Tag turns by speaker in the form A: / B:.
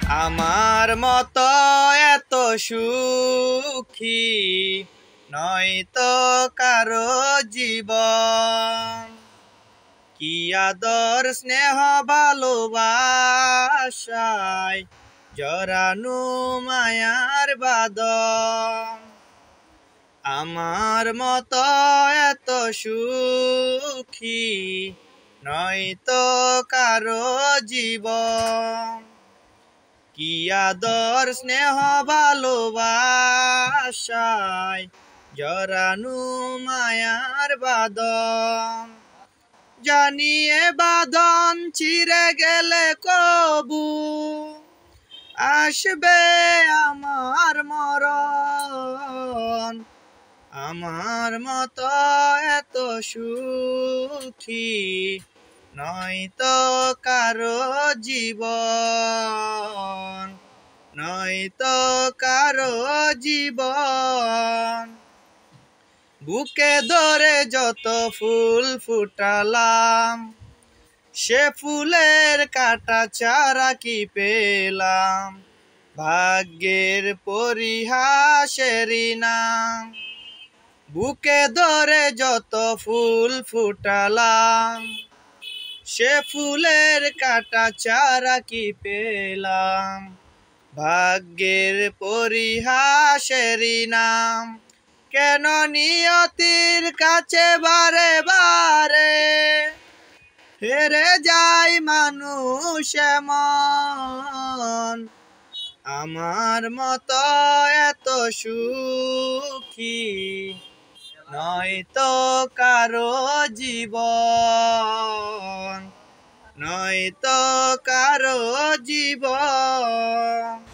A: আমার মতো এত সুখী নয়তো কারো জীবন। কি আদর স্নেহ ভালোবাসায় জরানু মায়ার বাঁধন। আমার মতো এত সুখী নয়তো কারো জীবন। কি আদর স্নেহ ভালোবাসায় জরানু মায়ার বাঁধন। জানিয়ে বাঁধন চিরে গেলে কবু আসবে আমার মরণ। আমার মতো এত সুখী নয়তো কারো জীবন, নয়তো কারো জীবন। বুকে ধরে যত ফুল ফুটালাম, সে ফুলের কাটা চারা কি পেলাম, ভাগ্যের পরিহাসেরই নাম। বুকে ধরে যত ফুল ফুটালাম, সে ফুলের কাটা চারা কি পেলাম, ভাগ্যের পরিহাসেরই নাম। কেন নিয়তির কাছে বারে বারে হেরে যায় মানুষ এমন। আমার মতো এত সুখী নয়তো কারো জীবন, নয়তো কারো জীবন।